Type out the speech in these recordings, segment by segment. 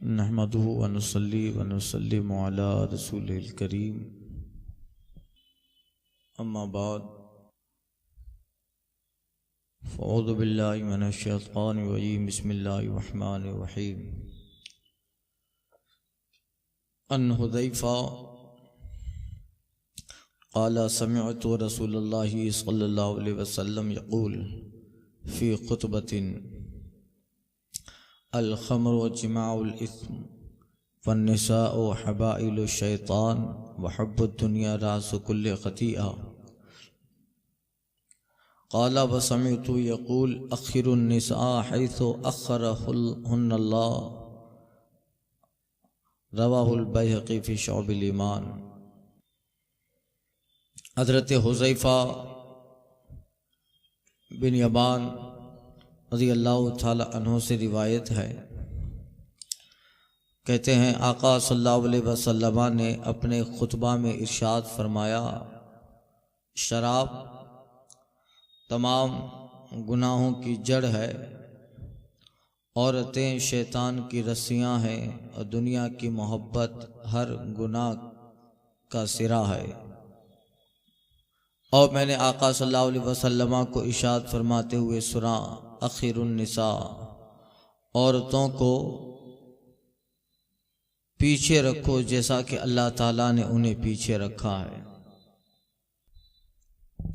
नहमदुहु व नुसल्ली व नुसल्लिमु अला रसूलिल करीम, अम्मा बाद, फ़अऊज़ु बिल्लाहि मिनश शैतानिर रजीम, बिस्मिल्लाहिर रहमानिर रहीम। अन हुज़ैफ़ा क़ाला समिअतु रसूलल्लाहि सल्लल्लाहु अलैहि वसल्लम यक़ूल फ़ी ख़ुतबतिन अल ख़म्रु जिमाउल इस्म वन्निसाउ हबाइलु शैतान व हुब्बुद दुनिया रासु कुल्लि ख़तीआ। क़ाला व समिअतु यक़ूल अख़िरुन निसा हैसु अख़रहुन्नल्लाह, रवाहुल बैहक़ी फ़ी शुअबिल ईमान। हज़रत हुज़ैफ़ा बिन यमान रज़ी अल्लाह ताला अन्हु से रिवायत है, कहते हैं आका सल्लल्लाहु अलैहि वसल्लम ने अपने खुतबा में इरशाद फरमाया, शराब तमाम गुनाहों की जड़ है, औरतें शैतान की रस्सियाँ हैं और दुनिया की मोहब्बत हर गुनाह का सिरा है। और मैंने आका सल्लल्लाहु अलैहि वसल्लम को इरशाद फरमाते हुए सुना, अखिरुन निसा, औरतों को पीछे रखो जैसा कि अल्लाह ताला ने उन्हें पीछे रखा है।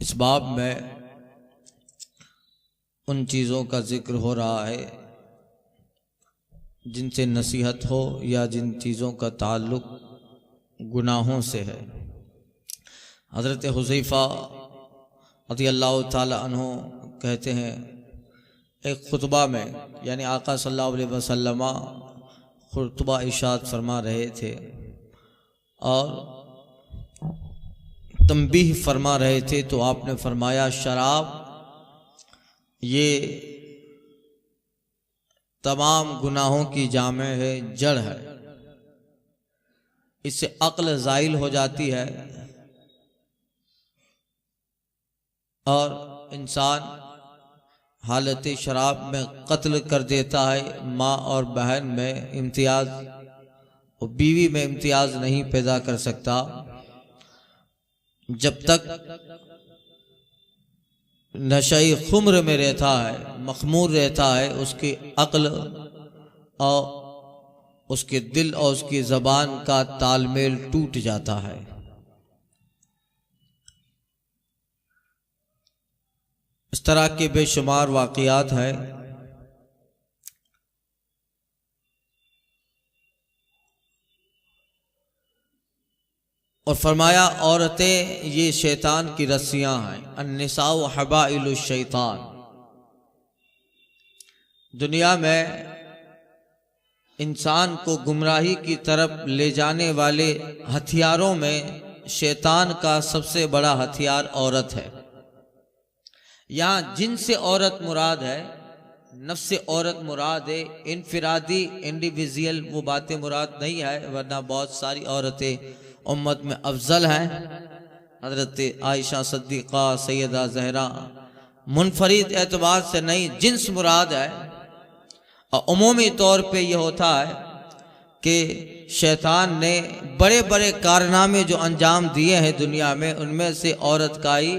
इस बाब में उन चीज़ों का जिक्र हो रहा है जिनसे नसीहत हो या जिन चीज़ों का ताल्लुक गुनाहों से है। हज़रत हुज़ैफ़ा रज़ियल्लाहु ताला अन्हु कहते हैं, एक खुतबा में यानी आका सल्लल्लाहु अलैहि वसल्लम खुतबा इरशाद फरमा रहे थे और तंबीह फरमा रहे थे, तो आपने फरमाया शराब ये तमाम गुनाहों की जामे है, जड़ है, इससे अक्ल ज़ाइल हो जाती है और इंसान हालत शराब में कत्ल कर देता है। माँ और बहन में इम्तियाज़ और बीवी में इम्तियाज़ नहीं पैदा कर सकता जब तक नशे खुम्र में रहता है, मखमूर रहता है, उसकी अक्ल और उसके दिल और उसकी ज़बान का तालमेल टूट जाता है। इस तरह के बेशुमार वाक़ियात हैं। और फरमाया औरतें ये शैतान की रस्सियां हैं, अन्निसाउ हबाइलु शैतान। दुनिया में इंसान को गुमराही की तरफ ले जाने वाले हथियारों में शैतान का सबसे बड़ा हथियार औरत है। यहाँ जिनसे औरत मुराद है, नफ्स औरत मुराद है, इनफिरादी इंडिविजुअल वो बातें मुराद नहीं है, वरना बहुत सारी औरतें उम्मत में अफजल हैं। हज़रत आयशा सिद्दीक़ा, सैयदा ज़हरा, मुनफरिद एतबार से नहीं, जिन्स मुराद है। और उमूमी तौर पे ये होता है कि शैतान ने बड़े बड़े कारनामे जो अंजाम दिए हैं दुनिया में, उनमें से औरत का ही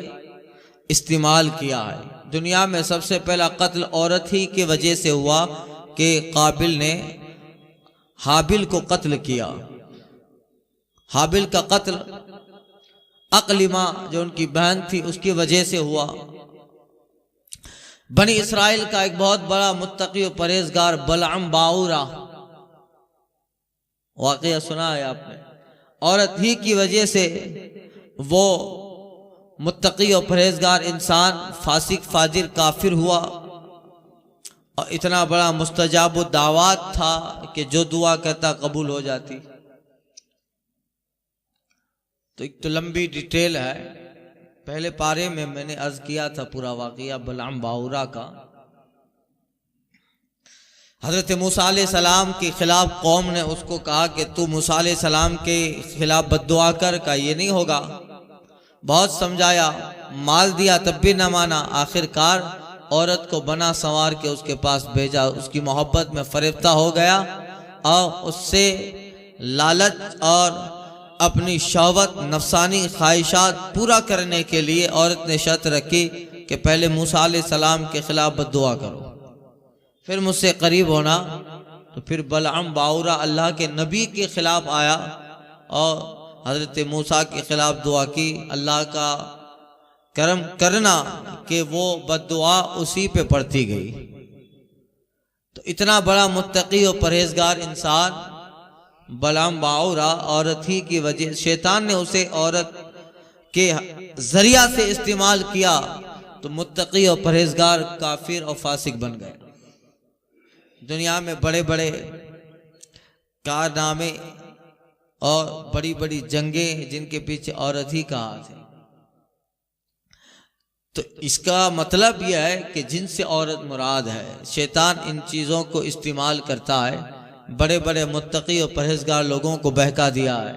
इस्तेमाल किया है। दुनिया में सबसे पहला कत्ल औरत ही की वजह से हुआ कि काबिल ने हाबिल को कत्ल किया। हाबिल का कत्ल अकलिमा जो उनकी बहन थी उसकी वजह से हुआ। बनी इसराइल का एक बहुत बड़ा मुत्तकी और परहेजगार बलअम बाऊरा, वाक़या सुना है आपने, औरत ही की वजह से वो मुत्तकी और परहेजगार इंसान फासिक फाजिर काफिर हुआ। और इतना बड़ा मुस्तजाब दावत था कि जो दुआ कहता कबूल हो जाती। तो एक तो लंबी डिटेल है, पहले पारे में मैंने अर्ज किया था पूरा वाक़या बलअम बाऊरा का। हज़रत मूसा अलैहिस्सलाम के खिलाफ कौम ने उसको कहा कि तू मूसा अलैहिस्सलाम के खिलाफ बद्दुआ कर, का ये नहीं होगा। बहुत समझाया, माल दिया तब भी न माना। आखिरकार औरत को बना संवार के उसके पास भेजा, उसकी मोहब्बत में फरेफ्ता हो गया और उससे लालच और अपनी शहवत नफसानी ख्वाहिशात पूरा करने के लिए औरत ने शर्त रखी कि पहले मूसा अलैहिस्सलाम के खिलाफ बद्दुआ करो, फिर मुझसे करीब होना। तो फिर बलअम बाउरा अल्लाह के नबी के खिलाफ आया और हजरत मूसा के खिलाफ दुआ की। अल्लाह का करम करना कि वो बद्दुआ उसी पे पड़ती गई। तो इतना बड़ा मुत्तकी और परहेजगार इंसान बलअम बाउरा औरत ही की वजह, शैतान ने उसे औरत के जरिया से इस्तेमाल किया तो मुत्तकी और परहेजगार काफिर और फासिक बन गए। दुनिया में बड़े बड़े कारनामे और बड़ी बड़ी जंगें जिनके पीछे औरत ही का हाथ है। तो इसका मतलब यह है कि जिनसे औरत मुराद है, शैतान इन चीज़ों को इस्तेमाल करता है, बड़े बड़े मुत्तकी और परहेजगार लोगों को बहका दिया है।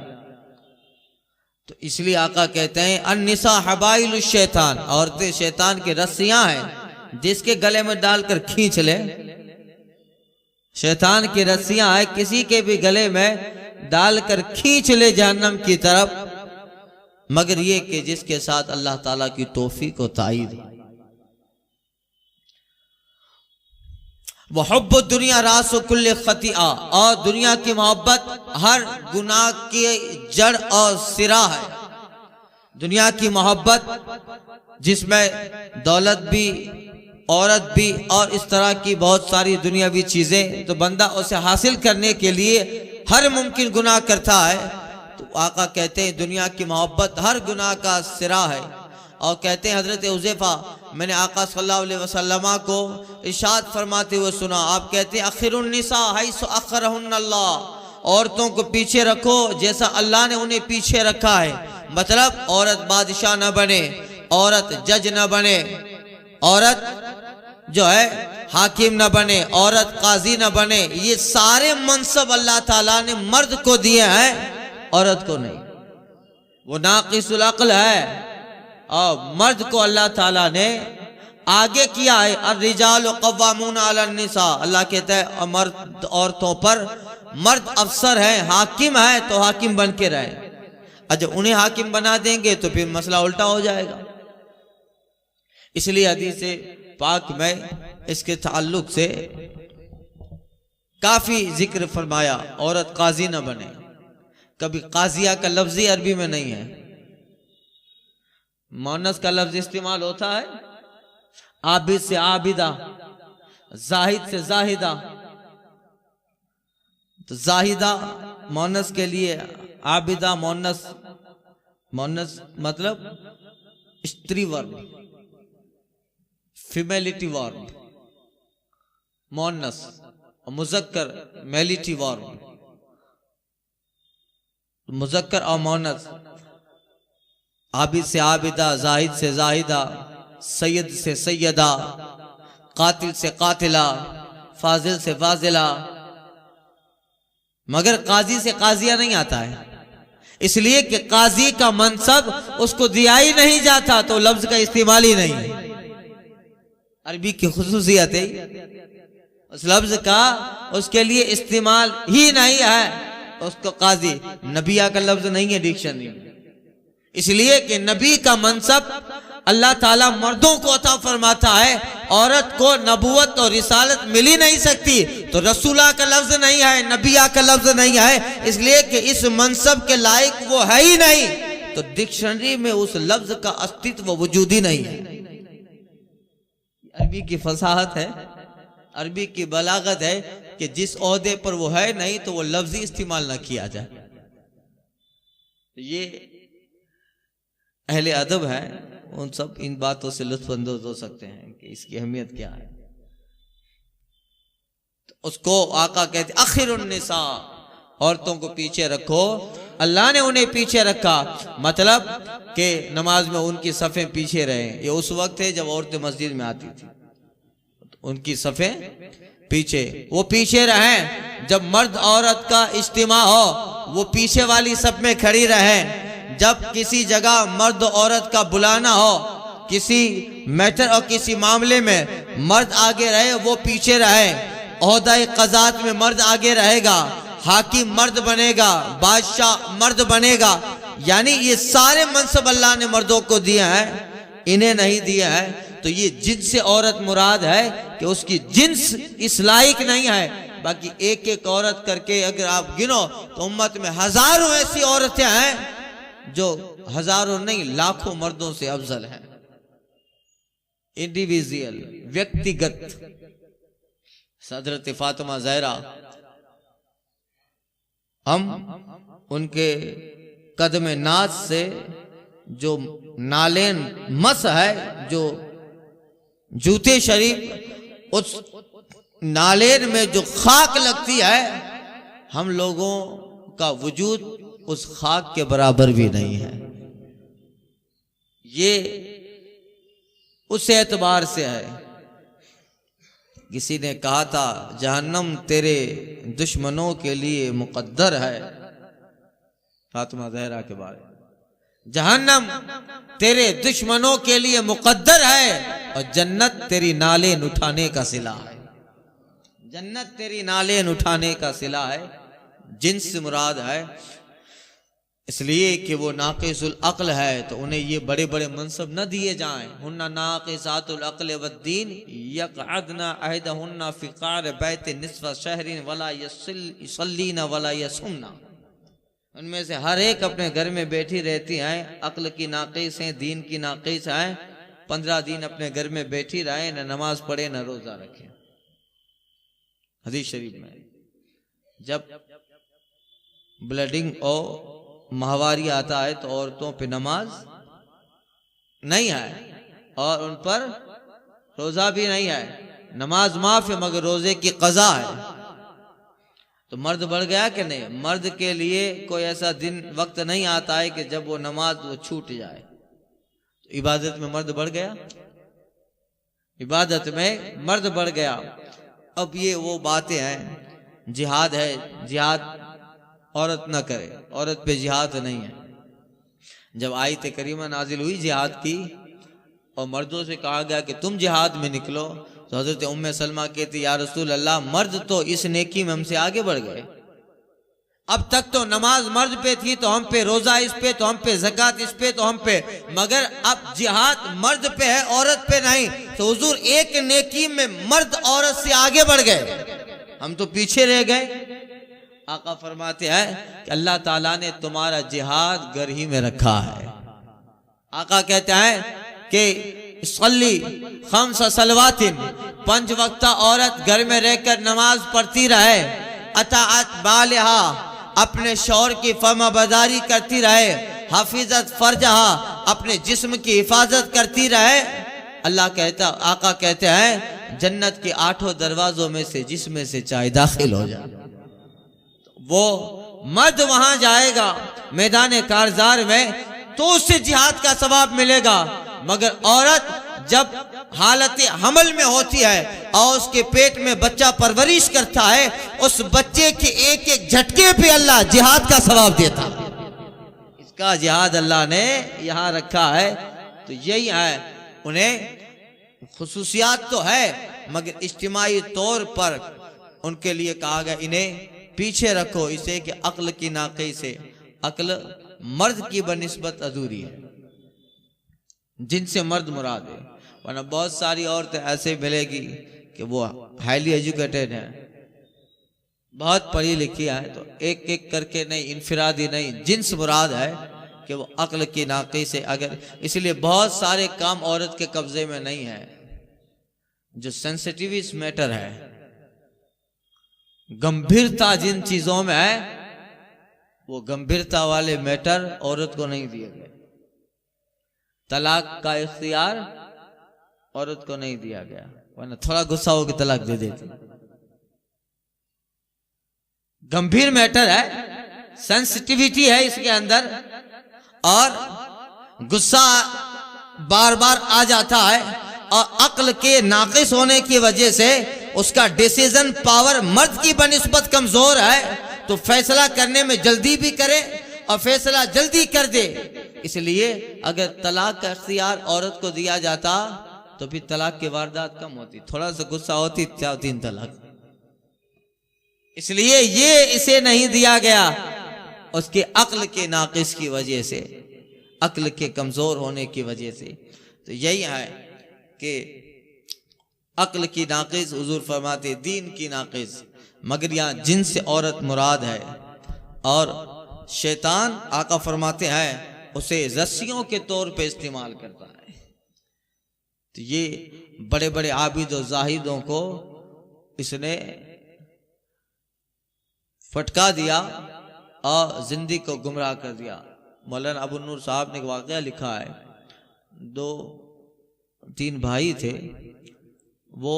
तो इसलिए आका कहते हैं अन्निसा हबाइल शैतान, औरतें शैतान की रस्सियां हैं जिसके गले में डालकर खींच ले। शैतान की रस्सियां हैं, किसी के भी गले में डालकर खींच ले जहन्नम की तरफ, मगर ये कि जिसके साथ अल्लाह ताला की तौफीक और ताईद। वह हुब्बुद दुनिया रासु कुल्ले खतिआ, और दुनिया की मोहब्बत हर गुनाह की जड़ और सिरा है। दुनिया की मोहब्बत जिसमें दौलत भी, औरत भी और इस तरह की बहुत सारी दुनियावी चीजें, तो बंदा उसे हासिल करने के लिए हर मुमकिन गुनाह करता है। तो आका कहते हैं दुनिया की मोहब्बत हर गुनाह का सिरा है। और कहते हैं हजरत हुज़ैफा, मैंने आका सल्लल्लाहु अलैहि वसल्लम को इरशाद फरमाते हुए सुना, आप कहते हैं अखिरुन निसा हैसु अखरहुन्नल्लाह, औरतों को पीछे रखो जैसा अल्लाह ने उन्हें पीछे रखा है। मतलब औरत बादशाह न बने, औरत जज न बने, औरत जो है हाकिम न बने, औरत काजी न बने। ये सारे मनसब अल्लाह ताला ने मर्द को दिए हैं, औरत को नहीं। वो नाक़िसुल अक़ल है और मर्द को अल्लाह ताला ने आगे किया है। अर्रिजालु क़व्वामून अलन निसा, अल्लाह कहता है मर्द औरतों पर, मर्द अफसर है, हाकिम है तो हाकिम बन के रहे। अच्छा, उन्हें हाकिम बना देंगे तो फिर मसला उल्टा हो जाएगा। इसलिए हदीस पाक में इसके ताल्लुक से काफी जिक्र फरमाया, औरत काजी न बने। कभी काजिया का लफ्जी अरबी में नहीं है, मुअन्नस का लफ्ज इस्तेमाल होता है। आबिद से आबिदा, जाहिद से जाहिदा, तो जाहिदा मुअन्नस के लिए, आबिदा मुअन्नस, मुअन्नस मतलब स्त्री वर्ग, फीमेलिटी वर्ब, मुअन्नस, और मुज़क्कर मेलिटी वर्ब, मुज़क्कर और मुअन्नस। आबिद से आबिदा, जाहिद से जाहिदा, सैयद से सैयदा, कातिल से कातिला, फाजिल से फाजिला। मगर काजी से काजिया नहीं आता है, इसलिए कि काजी का मनसब उसको दिया ही नहीं जाता, तो लफ्ज का इस्तेमाल ही नहीं है। अरबी की खुसूसियत है उस लफ्ज का, उसके लिए इस्तेमाल ही नहीं है। उसको काजी, नबिया का लफ्ज नहीं है डिक्शनरी में, इसलिए कि नबी का मनसब अल्लाह ताला मर्दों को अता फरमाता है, औरत को नबूवत और रिसालत मिल ही नहीं सकती। तो रसूला का लफ्ज नहीं है, नबिया का लफ्ज नहीं है, इसलिए कि इस मनसब के लायक वो है ही नहीं, तो डिक्शनरी में उस लफ्ज का अस्तित्व वजूद ही नहीं है। अरबी की फसाहत है, अरबी की बलागत है कि जिस ओहदे पर वो है नहीं तो वो लफ्ज ही इस्तेमाल ना किया जाए। ये अहले अदब है, उन सब इन बातों से लुत्फअंदोज हो सकते हैं कि इसकी अहमियत क्या है। तो उसको आका कहते आखिरुन निसा, औरतों को पीछे रखो, अल्लाह ने उन्हें पीछे रखा, मतलब कि नमाज में उनकी सफ़ें पीछे रहे। ये उस वक्त है जब औरतें मस्जिद में आती थी, तो उनकी सफ़ें पीछे, वो पीछे रहें। जब मर्द औरत का इज्तिमा हो वो पीछे वाली सफ में खड़ी रहें। जब किसी जगह मर्द औरत का बुलाना हो, किसी मैटर और किसी मामले में मर्द आगे रहे वो पीछे रहे। ओहदा क़ज़ात में मर्द आगे रहेगा, हाकिम मर्द बनेगा, बादशाह मर्द बनेगा। यानी ये सारे मनसब अल्लाह ने मर्दों को दिया है, इन्हें नहीं दिया है। तो ये जिन्स से औरत मुराद है कि उसकी जिन्स इस लायक नहीं है। बाकी एक एक औरत करके अगर आप गिनो तो उम्मत में हजारों ऐसी औरतें हैं जो हजारों नहीं लाखों मर्दों से अफजल हैं। इंडिविजुअल, व्यक्तिगत। हज़रत फातिमा ज़हरा, हम उनके कदम नाज से जो नालेन मस है, जो जूते शरीफ, उस नालेन में जो खाक लगती है, हम लोगों का वजूद उस खाक के बराबर भी नहीं है। ये उस एतबार से है। किसी ने कहा था जहन्नम तेरे दुश्मनों के लिए मुकद्दर है, फातिमा ज़हरा के बारे में। जहन्नम तेरे दुश्मनों के लिए मुकद्दर है और जन्नत तेरी नालेन उठाने का सिला है। जन्नत तेरी नालेन उठाने का सिला है। जिन्स मुराद है इसलिए कि वो नाक़िसुल अक्ल है, तो उन्हें ये बड़े बड़े मनसब न दिए जाएं। हुन्ना नाक़िसातुल अक्ल वद्दीन यक़अदना अहदहुन्ना फ़ी क़अर बैत निस्फ़ शहरिन वला यसल्लीना वला यसुमना। उनमें से हर एक अपने घर में बैठी रहती हैं, अक्ल की नाक़िस हैं, दीन की नाक़िस हैं। 15 दिन अपने घर में बैठी रहे, न नमाज पढ़े न रोजा रखे। हदीस शरीफ में जब ब्लडिंग और माहवारी आता है तो औरतों पे नमाज नहीं है और उन पर रोजा भी नहीं है। नमाज माफ है मगर रोजे की क़ज़ा है। तो मर्द बढ़ गया कि नहीं? मर्द के लिए कोई ऐसा दिन वक्त नहीं आता है कि जब वो नमाज वो छूट जाए। तो इबादत में मर्द बढ़ गया, इबादत में मर्द बढ़ गया। अब ये वो बातें हैं, जिहाद है, जिहाद औरत न करे, औरत पे जिहाद नहीं है। जब आयत करीमा नाजिल हुई जिहाद की और मर्दों से कहा गया कि तुम जिहाद में निकलो, तो हजरत उम्मे सलमा कहती या रसूल अल्लाह, मर्द तो इस नेकी में हमसे आगे बढ़ गए। अब तक तो नमाज मर्द पे थी तो हम पे, रोजा इस पे, तो हम पे ज़कात इस पे, तो हम पे, मगर अब जिहाद मर्द पे है औरत पे नहीं। तो हुजूर एक नेकी में मर्द औरत से आगे बढ़ गए, हम तो पीछे रह गए। आका फरमाते हैं कि अल्लाह ताला ने तुम्हारा जिहाद घर ही में रखा है। आका कहते हैं कि सल्ली खम्स सलवातिन, 5 वक्ता औरत घर में रहकर नमाज पढ़ती रहे। अताअत बालिहा, अपने शौहर की फर्माबरदारी करती रहे। हफीजत फर्जहा, अपने जिस्म की हिफाजत करती रहे। अल्लाह कहता, आका कहते हैं जन्नत के 8 दरवाजों में से जिसमें से चाहे दाखिल हो जाए। वो मर्द वहां जाएगा मैदान कारजार में तो उससे जिहाद का सवाब मिलेगा, मगर औरत जब हालत हमल में होती है और उसके पेट में बच्चा परवरिश करता है, उस बच्चे के एक एक झटके पे अल्लाह जिहाद का सवाब देता है। इसका जिहाद अल्लाह ने यहाँ रखा है। तो यही है, उन्हें खुसूसियात तो है मगर इज्तिमाई तौर पर उनके लिए कहा गया इन्हें पीछे रखो, इसे कि अक्ल की नाक़ी से, अक्ल मर्द की बनिस्बत अधूरी है, जिनसे मर्द मुराद है। वरना बहुत सारी औरतें ऐसे मिलेगी कि वो हाईली एजुकेटेड हैं, बहुत पढ़ी लिखी है, तो एक एक करके नहीं, इनफिरादी नहीं, जिन्स मुराद है कि वो अक्ल की नाक़ी से। अगर इसलिए बहुत सारे काम औरत के कब्जे में नहीं है। जो सेंसिटिव मैटर है, गंभीरता जिन चीजों में है, वो गंभीरता वाले मैटर औरत को नहीं दिए गए। तलाक का इख्तियार औरत को नहीं दिया गया, वरना थोड़ा गुस्सा हो के तलाक दे देती। गंभीर मैटर है, सेंसिटिविटी है इसके अंदर, और गुस्सा बार बार आ जाता है, और अक्ल के नाक़िस होने की वजह से उसका डिसीजन पावर मर्द की बनिस्बत कमजोर है, तो फैसला करने में जल्दी भी करे और फैसला जल्दी कर दे। इसलिए अगर तलाक का इख्तियार औरत को दिया जाता तो फिर तलाक की वारदात कम होती, थोड़ा सा गुस्सा होती 3 तलाक। इसलिए ये इसे नहीं दिया गया उसके अक्ल के नाकिस की वजह से, अक्ल के कमजोर होने की वजह से। तो यही है कि अक्ल की नाकिस, हुजूर फरमाते दीन की नाकिस, मगर यहाँ जिन्स से औरत मुराद है। और शैतान आका फरमाते हैं उसे रस्सियों के तौर पे इस्तेमाल करता है। तो ये बड़े बड़े आबिद और जाहिदों को इसने फटका दिया और जिंदगी को गुमराह कर दिया। मौलाना अबू नूर साहब ने एक वाकया लिखा है, 2-3 भाई थे, वो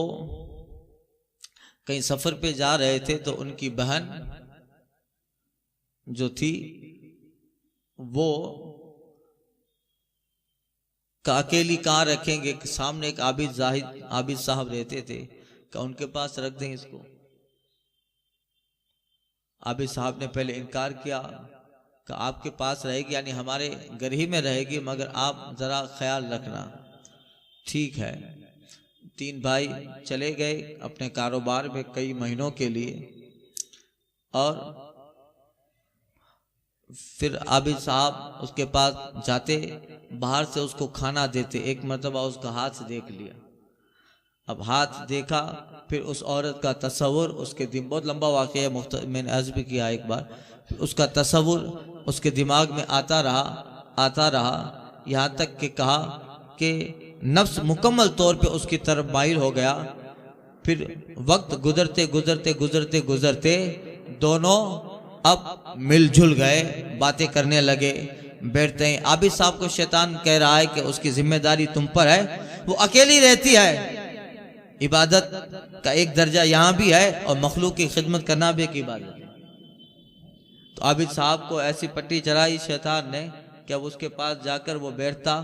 कहीं सफर पे जा रहे थे तो उनकी बहन जो थी वो अकेली कहाँ रखेंगे, सामने एक आबिद साहब रहते थे, क्या उनके पास रख दें इसको। आबिद साहब ने पहले इनकार किया कि आपके पास रहेगी, यानी हमारे घर ही में रहेगी, मगर आप जरा ख्याल रखना। ठीक है। 3 भाई चले गए अपने कारोबार में कई महीनों के लिए, और फिर आबिद साहब उसके पास जाते, बाहर से उसको खाना देते। एक मर्तबा उसका हाथ देख लिया। अब हाथ देखा, फिर उस औरत का तस्वुर उसके दिन, बहुत लंबा वाक़या है, मैंने अर्ज़ भी किया एक बार, उसका तस्वुर उसके दिमाग में आता रहा, यहाँ तक कि कहा कि नफ्स मुकम्मल तौर पे उसकी तरफ माइल हो गया। फिर वक्त गुजरते गुजरते गुजरते गुजरते दोनों अब मिलजुल गए, बातें करने लगे, बैठते हैं। आबिद साहब को शैतान कह रहा है कि उसकी जिम्मेदारी तुम पर है, वो अकेली रहती है, इबादत का एक दर्जा यहाँ भी है और मखलूक की खिदमत करना भी एक इबादत है। तो आबिद साहब को ऐसी पट्टी चढ़ाई शैतान ने कि अब उसके पास जाकर वो बैठता।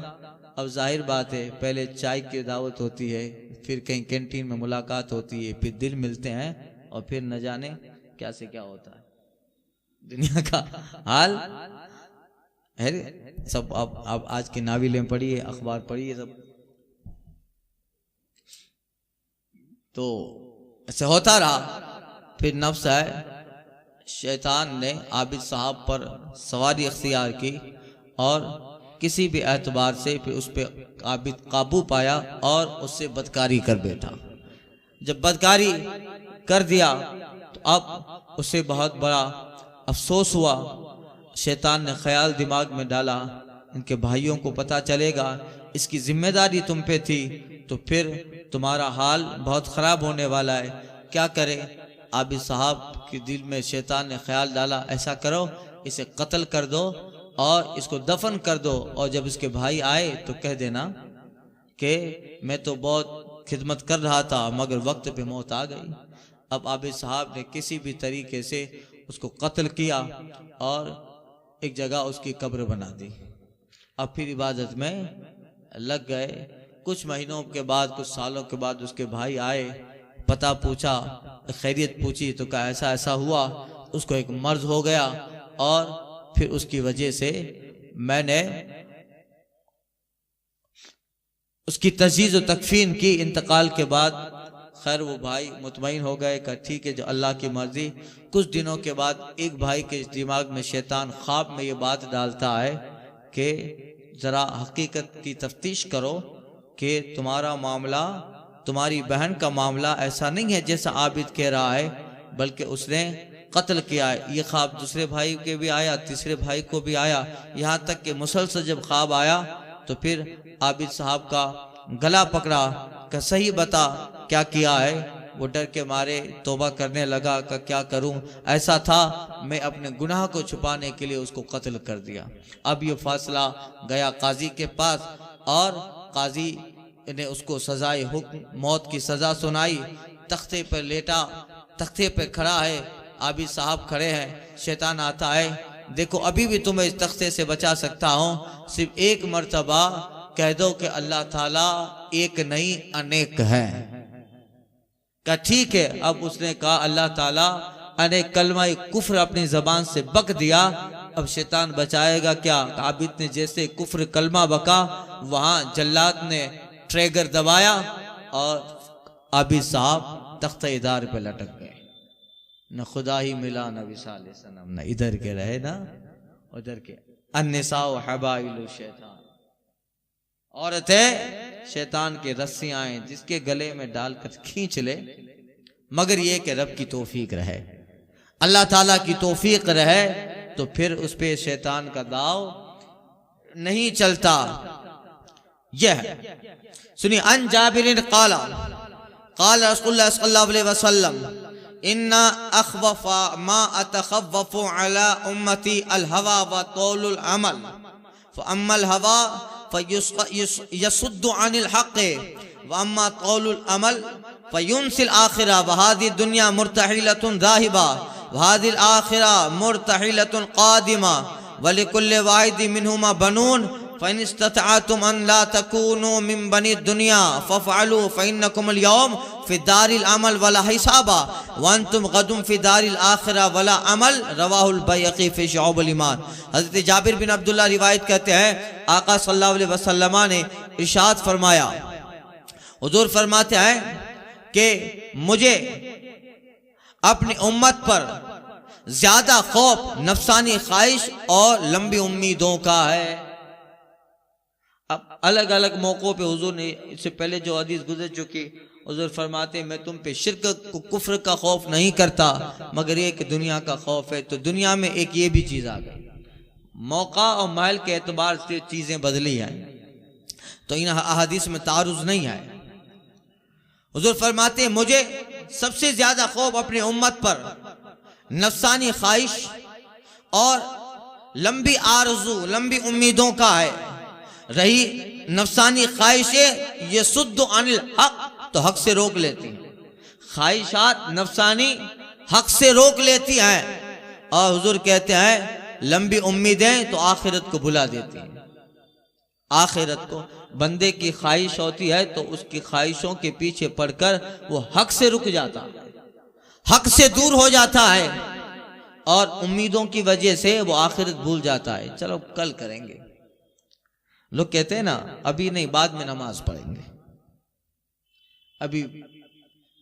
अब जाहिर बात है, पहले चाय की दावत होती है, फिर कहीं कैंटीन में मुलाकात होती है, फिर दिल मिलते हैं, और फिर न जाने क्या से क्या होता है। दुनिया का हाल है सब। अब आज की नाविलें पढ़िए, अखबार पढ़िए सब, तो ऐसे होता रहा। फिर नफ्स है, शैतान ने आबिद साहब पर सवारी अख्तियार की और किसी भी एतबार से फिर उस पर आबिद काबू पाया और उससे बदकारी कर बैठा। जब बदकारी कर दिया तो अब उससे बहुत बड़ा अफसोस हुआ। शैतान ने ख्याल दिमाग में डाला, इनके भाइयों को पता चलेगा, इसकी जिम्मेदारी तुम पे थी, तो फिर तुम्हारा हाल बहुत ख़राब होने वाला है। क्या करे? आबिद साहब के दिल में शैतान ने ख्याल डाला, ऐसा करो इसे कत्ल कर दो और इसको दफन कर दो, और जब इसके भाई आए तो कह देना कि मैं तो बहुत खिदमत कर रहा था मगर वक्त पे मौत आ गई। अब आबिद साहब ने किसी भी तरीके से उसको कत्ल किया और एक जगह उसकी कब्र बना दी। अब फिर इबादत में लग गए। कुछ महीनों के बाद, कुछ सालों के बाद उसके भाई आए, पता पूछा, खैरियत पूछी, तो कहा ऐसा ऐसा हुआ, उसको एक मर्ज हो गया और फिर उसकी वजह से मैंने उसकी तजहीज़ और तकफीन की। इंतकाल के बाद खैर वो भाई मुतमईन हो गए, कहा ठीक है जो अल्लाह की मर्जी। कुछ दिनों के बाद एक भाई के दिमाग में शैतान ख्वाब में ये बात डालता है कि ज़रा हकीकत की तफ्तीश करो कि तुम्हारा मामला, तुम्हारी बहन का मामला ऐसा नहीं है जैसा आबिद कह रहा है, बल्कि उसने कत्ल किया है। ये ख्वाब दूसरे भाई के भी आया, तीसरे भाई को भी आया, यहाँ तक कि मुसलसल जब ख्वाब आया तो फिर आबिद साहब का गला पकड़ा कि सही बता क्या किया है। वो डर के मारे तौबा करने लगा कि क्या करूं, ऐसा था मैं अपने गुनाह को छुपाने के लिए उसको कत्ल कर दिया। अब ये फैसला गया काजी के पास और काजी ने उसको सजाए हुक्म मौत की सजा सुनाई। तख्ते पर लेटा, तख्ते पर खड़ा है, आबिद साहब खड़े हैं। शैतान आता है, देखो अभी भी तुम्हें इस तख्ते से बचा सकता हूँ, सिर्फ एक मर्तबा कह दो कि अल्लाह ताला एक नहीं अनेक है। क्या ठीक है? अब उसने कहा अल्लाह ताला अनेक, कलमा कुफ्र अपनी जबान से बक दिया। अब शैतान बचाएगा क्या? आबिद ने जैसे कुफ्र कलमा बका, वहां जल्लाद ने ट्रिगर दबाया और आबिद साहब तख्ते-ए-दार पे लटक गए। न खुदा ही मिला न विसाल सनम, न इधर के रहे ना उधर के। अन्निसाउ हबाइलु शैतान, औरतें शैतान के रस्सियां हैं जिसके गले में डालकर खींच ले, मगर ये कि रब की तौफीक रहे, अल्लाह ताला की तौफीक रहे तो फिर उस पे शैतान का दाव नहीं चलता। यह सुनिए, अन जाबिर क़ाला क़ाल रसूलुल्लाह सल्लल्लाहु अलैहि वसल्लम इन्ना अख़वफ़ा मा अतख़व्वफ़ु अला उम्मती अल हवा व तौलुल अमल फ़अम्मल हवा फयसुद्दु अनिल हक़ व अम्मा तौलुल अमल फयुनसिल आखिरा व हाज़िहि दुनिया मुर्तहिलतुन ज़ाहिबा व हाज़िहिल आखिरा मुर्तहिलतुन क़ादिमा व लिकुल्लि वाहिदिन मिनहुमा बनून फ़इन इस्ततअतुम अन ला तकूनु मिन बनी दुनिया फ़फ़अलू फ़इन्नकुमुल यौम फ़ी दारिल अमल वला हिसाबा व अंतुम गदुम फ़ी दारिल आखिरा वला अमल। रवाहुल बैहक़ी फ़ी शुअबुल ईमान। हज़रत जाबिर बिन अब्दुल्लाह रिवायत करते हैं, आका सल्लल्लाहु अलैहि वसल्लम ने इरशाद फरमाया, हुज़ूर फरमाते हैं कि मुझे अपनी उम्मत पर ज्यादा खौफ नफसानी ख्वाहिश और लंबी उम्मीदों का है। अब अलग अलग मौक़ों पे हुजूर ने, इससे पहले जो हदीस गुजर चुकी, हुजूर फरमाते मैं तुम पे शिर्क कुफ्र का खौफ नहीं करता मगर एक दुनिया का खौफ है। तो दुनिया में एक ये भी चीज आ गई, मौका और महल के एतबार से चीजें बदली हैं, तो इन अहादीस में तारुज नहीं है। हुजूर फरमाते मुझे सबसे ज्यादा खौफ अपनी उम्मत पर नफसानी ख्वाहिश और लंबी आरज़ू लंबी उम्मीदों का है। रही नफसानी ख्वाहिशें ये सुद्दु अनिल हक, तो हक से रोक लेती हैं। ख्वाहिशात नफसानी हक से रोक लेती हैं। और हुजूर कहते हैं लंबी उम्मीदें तो आखिरत को भुला देती हैं। आखिरत को बंदे की ख्वाहिश होती है तो उसकी ख्वाहिशों के पीछे पड़कर वो हक से रुक जाता है, हक से दूर हो जाता है और उम्मीदों की वजह से वो आखिरत भूल जाता है। चलो कल करेंगे, लोग कहते हैं ना अभी नहीं बाद में नमाज पढ़ेंगे, अभी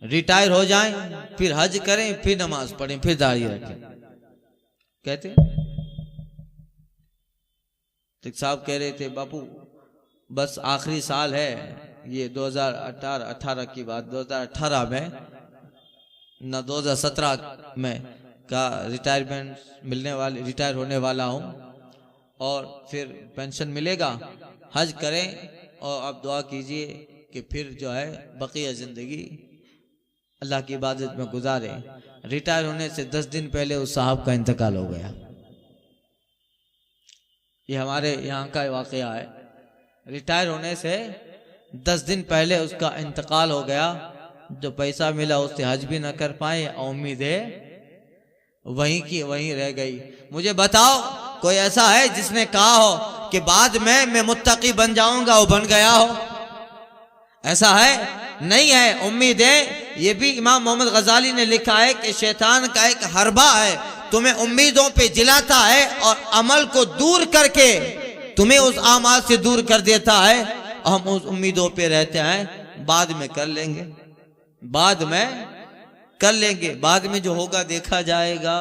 रिटायर हो जाएं फिर हज करें फिर नमाज पढ़ें फिर दाढ़ी रखें, कहते हैं। तो साहब कह रहे थे बापू बस आखिरी साल है ये 2018 की बात, 2018 में न 2017 में का रिटायरमेंट मिलने वाले, रिटायर होने वाला हूँ और फिर पेंशन मिलेगा, हज करें और आप दुआ कीजिए कि फिर जो है बकिया ज़िंदगी अल्लाह की इबादत में गुजारें। रिटायर होने से 10 दिन पहले उस साहब का इंतकाल हो गया। ये हमारे यहाँ का वाक़या है, रिटायर होने से 10 दिन पहले उसका इंतकाल हो गया। जो पैसा मिला उससे हज भी न कर पाए, उम्मीदें वहीं की वहीं रह गई। मुझे बताओ कोई ऐसा है जिसने कहा हो कि बाद में मैं मुत्तकी बन जाऊंगा, वो बन गया हो? ऐसा है? नहीं है। उम्मीदें, ये भी इमाम मोहम्मद गजाली ने लिखा है कि शैतान का एक हरबा है, तुम्हें उम्मीदों पे जिलाता है और अमल को दूर करके तुम्हें उस आमाल से दूर कर देता है। हम उस उम्मीदों पे रहते हैं, बाद में कर लेंगे, बाद में कर लेंगे, बाद में जो होगा देखा जाएगा।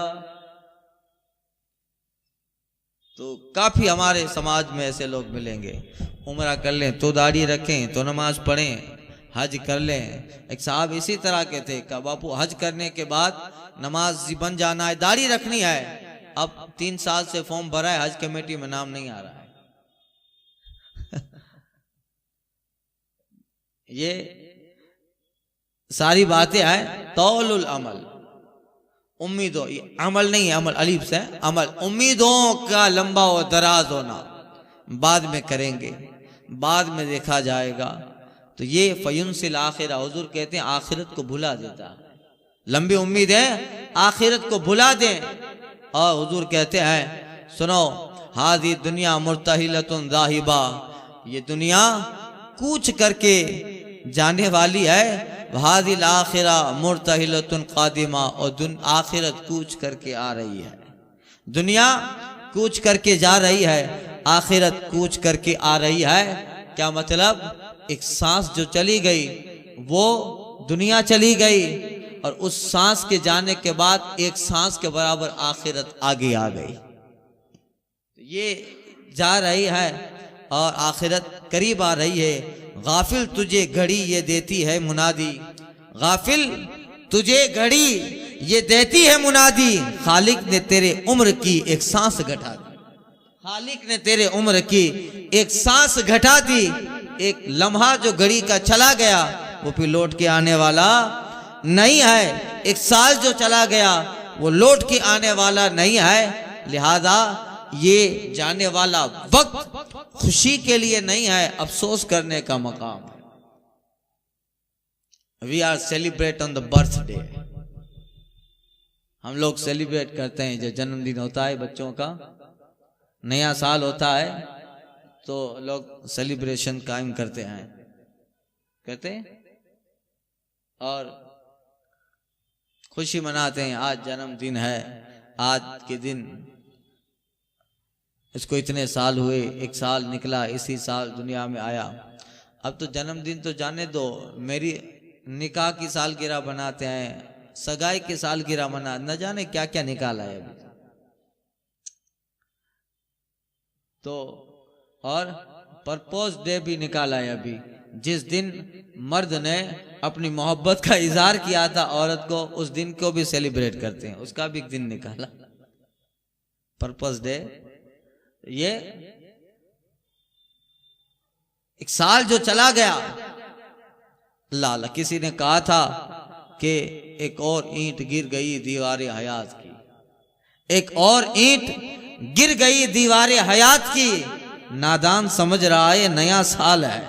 तो काफी हमारे समाज में ऐसे लोग मिलेंगे, उम्रा कर लें तो दाढ़ी रखें तो नमाज पढ़ें, हज कर लें। एक साहब इसी तरह के थे, कहा बापू हज करने के बाद नमाज बन जाना है, दाढ़ी रखनी है। अब 3 साल से फॉर्म भरा है, हज कमेटी में नाम नहीं आ रहा है। ये सारी बातें हैं तौलुल अमल, उम्मीदों, अमल नहीं है, अमल अलीफ से अमल, उम्मीदों का लंबा और दराज होना, बाद में करेंगे, बाद में देखा जाएगा। तो ये फयुनसिल आखिरा, हुजूर कहते हैं आखिरत को भुला देता है। लंबी उम्मीद है आखिरत को भुला दें। और हुजूर कहते हैं सुनो, हादी दुनिया मुर्तहिलतुन ज़ाहिबा, ये दुनिया कूच करके जाने वाली है। हादिल आखिरा मुर्तहिलतुन कादिमा, और आखिरत कूच करके आ रही है। दुनिया कूच करके जा रही है, आखिरत कूच करके आ रही है। क्या मतलब? एक सांस जो चली गई वो दुनिया चली गई, और उस सांस के जाने के बाद एक सांस के बराबर आखिरत आगे आ गई। ये जा रही है और आखिरत करीब आ रही है। गाफिल तुझे घड़ी ये देती है मुनादी, गाफिल तुझे घड़ी ये देती है मुनादी, खालिक ने तेरे उम्र की एक सांस घटा दी, खालिक ने तेरे उम्र की एक सांस घटा दी। एक लम्हा जो घड़ी का चला गया वो फिर लौट के आने वाला नहीं है। एक साल जो चला गया वो लौट के आने वाला नहीं है। लिहाजा ये जाने वाला वक्त खुशी के लिए नहीं है, अफसोस करने का मकाम है। We are celebrate on the birthday, हम लोग सेलिब्रेट करते हैं जो जन्मदिन होता है बच्चों का, नया साल होता है तो लोग सेलिब्रेशन कायम करते हैं और खुशी मनाते हैं। आज जन्मदिन है, आज के दिन इसको इतने साल हुए, एक साल निकला, इसी साल दुनिया में आया। अब तो जन्मदिन तो जाने दो, मेरी निकाह की सालगिरह बनाते हैं, सगाई की सालगिरह मना, न जाने क्या क्या निकाला है अभी तो। और प्रपोज डे भी निकाला है अभी, जिस दिन मर्द ने अपनी मोहब्बत का इजहार किया था औरत को, उस दिन को भी सेलिब्रेट करते हैं, उसका भी एक दिन निकाला प्रपोज डे। ये एक साल जो चला गया, लाला किसी ने कहा था कि एक और ईंट गिर गई दीवारे हयात की, एक और ईंट गिर गई दीवारे हयात की। नादान समझ रहा है नया साल है,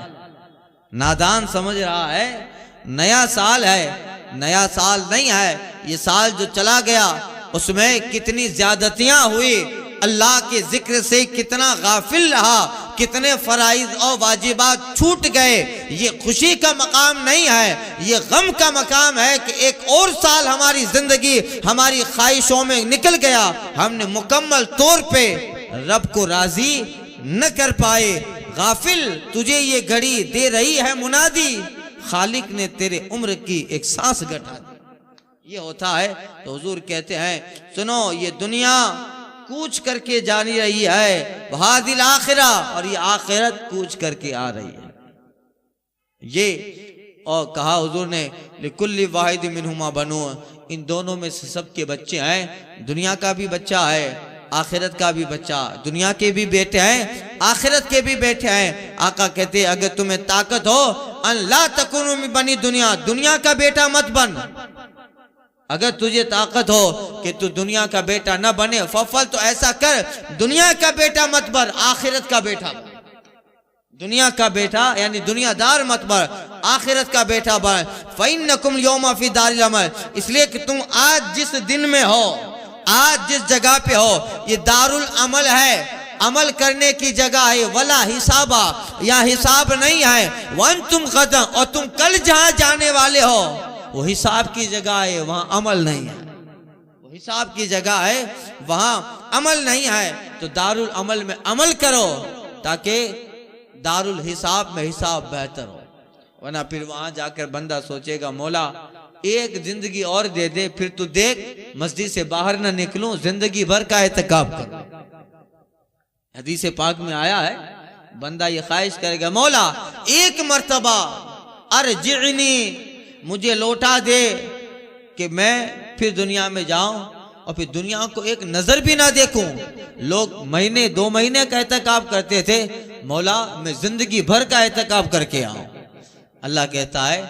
नादान समझ रहा है नया साल है, नया साल नहीं है। ये साल जो चला गया उसमें कितनी ज्यादतियां हुई, अल्लाह के जिक्र से कितना गाफिल रहा, कितने फराइज और वाजिबात छूट गए। ये खुशी का मकाम नहीं है, ये गम का मकाम है कि एक और साल हमारी जिंदगी हमारी ख्वाहिशों में निकल गया, हमने मुकम्मल तौर पे रब को राजी न कर पाए। गाफिल तुझे ये घड़ी दे रही है मुनादी, खालिक ने तेरे उम्र की एक सांस घटा दी। ये होता है तो हुजूर कहते हैं सुनो, ये दुनिया कूच करके जानी रही है, वहादिल आखिरा, और ये आखिरत कूच करके आ रही है। ये और कहा हुजूर ने लिकुल्ली वाहिद मिनहुमा बनु, इन दोनों में से सबके बच्चे हैं, दुनिया का भी बच्चा है, आखिरत का भी बच्चा, दुनिया के भी बेटे हैं, आखिरत के भी बेटे हैं। आका कहते अगर तुम्हें ताकत हो अल्लाह तकुनु मिन बनी दुनिया, दुनिया का बेटा मत बन। अगर तुझे ताकत हो कि तू दुनिया का बेटा न बने, फफल तो ऐसा कर, दुनिया का बेटा मत बन, आखिरत का बेटा। दुनिया का बेटा यानी दुनियादार मत बन, आखिरत का बेटा बन। फइन्नकुम यौमा फी दारिल अमल, इसलिए कि तुम आज जिस दिन में हो, आज जिस जगह पे हो, ये दारुल अमल है, अमल करने की जगह है। वला हिसाबा, यहाँ हिसाब नहीं है। वन तुम गदन, और तुम कल जहाँ जाने वाले हो वो हिसाब की जगह है, वहाँ अमल नहीं है। वो हिसाब की जगह है, वहाँ अमल नहीं है। तो दारुल अमल में अमल करो ताकि दारुल हिसाब में हिसाब बेहतर हो, वरना फिर वहां जाकर बंदा सोचेगा मौला एक जिंदगी और दे दे, फिर तू देख मस्जिद से बाहर ना निकलूं, जिंदगी भर का एहतिकाफ कर। हदीस पाक में आया है, बंदा ये ख्वाहिश करेगा मौला एक मर्तबा अर्जिनी, मुझे लौटा दे कि मैं फिर दुनिया में जाऊं और फिर दुनिया को एक नजर भी ना देखूं। लोग महीने 2 महीने का एहतिकाफ करते थे, मौला मैं जिंदगी भर का एहतिकाफ करके आऊं। अल्लाह कहता है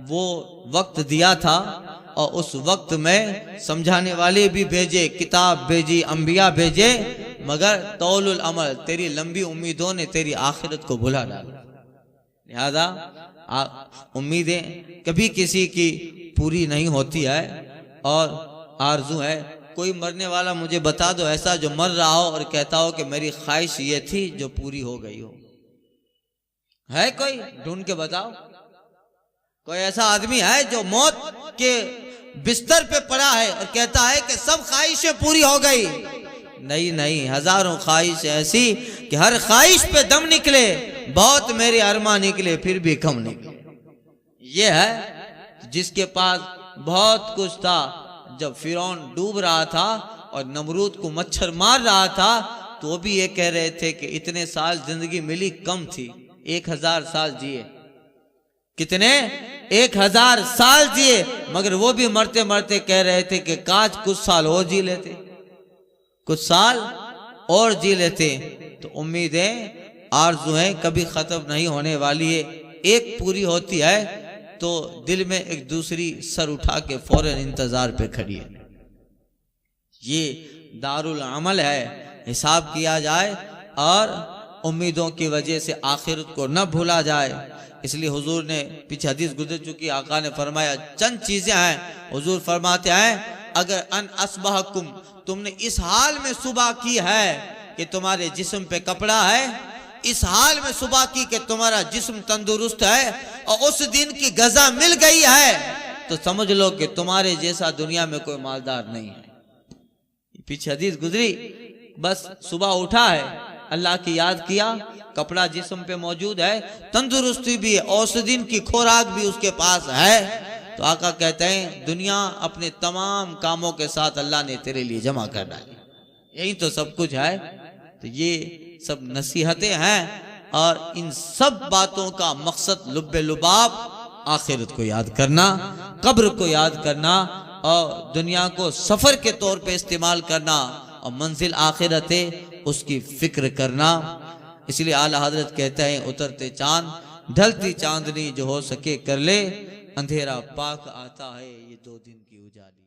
वो वक्त दिया था और उस वक्त में समझाने वाले भी भेजे, किताब भेजी, अंबिया भेजे, मगर तौलुल अमल, तेरी लंबी उम्मीदों ने तेरी आखिरत को भुला डाला। लिहाजा उम्मीदें कभी किसी की पूरी नहीं होती है और आरजू है। कोई मरने वाला मुझे बता दो ऐसा जो मर रहा हो और कहता हो कि मेरी ख्वाहिश ये थी जो पूरी हो गई हो, है कोई? ढूंढ के बताओ। कोई ऐसा आदमी है जो मौत के बिस्तर पे पड़ा है और कहता है कि सब ख्वाहिशें पूरी हो गई? नहीं नहीं, हजारों ख्वाहिश ऐसी कि हर ख्वाहिश पे दम निकले, बहुत मेरे अरमा निकले फिर भी कम निकले। ये है जिसके पास बहुत कुछ था। जब फिरौन डूब रहा था और नमरूद को मच्छर मार रहा था तो वो भी ये कह रहे थे कि इतने साल जिंदगी मिली कम थी, 1000 साल जिए। कितने? 1000 साल जिए, मगर वो भी मरते मरते कह रहे थे कि काश कुछ साल और जी लेते, कुछ साल और जी लेते। तो उम्मीदें, आरज़ुएं कभी खत्म नहीं होने वाली है। एक पूरी होती है तो दिल में एक दूसरी सर उठा के फौरन इंतजार पे खड़ी है। ये दारुल अमल है, हिसाब किया जाए और उम्मीदों की वजह से आखिरत को न भूला जाए। इसलिए हुजूर ने, पीछे हदीस गुजर चुकी, आका ने फरमाया चंद चीजें हैं। हुजूर फरमाते हैं अगर अन अस्बहकुम, तुमने इस हाल में सुबह की है कि तुम्हारे जिस्म पे कपड़ा है, इस हाल में सुबह की कि तुम्हारा जिस्म तंदुरुस्त है और उस दिन की गजा मिल गई है, तो समझ लो कि तुम्हारे जैसा दुनिया में कोई मालदार नहीं है। पीछे हदीस गुजरी, बस सुबह उठा है, अल्लाह की याद किया, कपड़ा जिस्म पे मौजूद है, तंदुरुस्ती भी है, उस दिन की खुराक भी उसके पास है, तो आका कहते हैं दुनिया अपने तमाम कामों के साथ अल्लाह ने तेरे लिए जमा कर डाली। यही तो सब कुछ है। तो ये सब नसीहतें हैं और इन सब बातों का मकसद लुब्बे लुबाब आखिरत को याद करना, कब्र को याद करना और दुनिया को सफर के तौर पे इस्तेमाल करना और मंजिल आखिरत है उसकी फिक्र करना। इसलिए आला हजरत कहते हैं उतरते चांद ढलती चांदनी जो हो सके कर ले, अंधेरा पाक आता है ये 2 दिन की उजाली।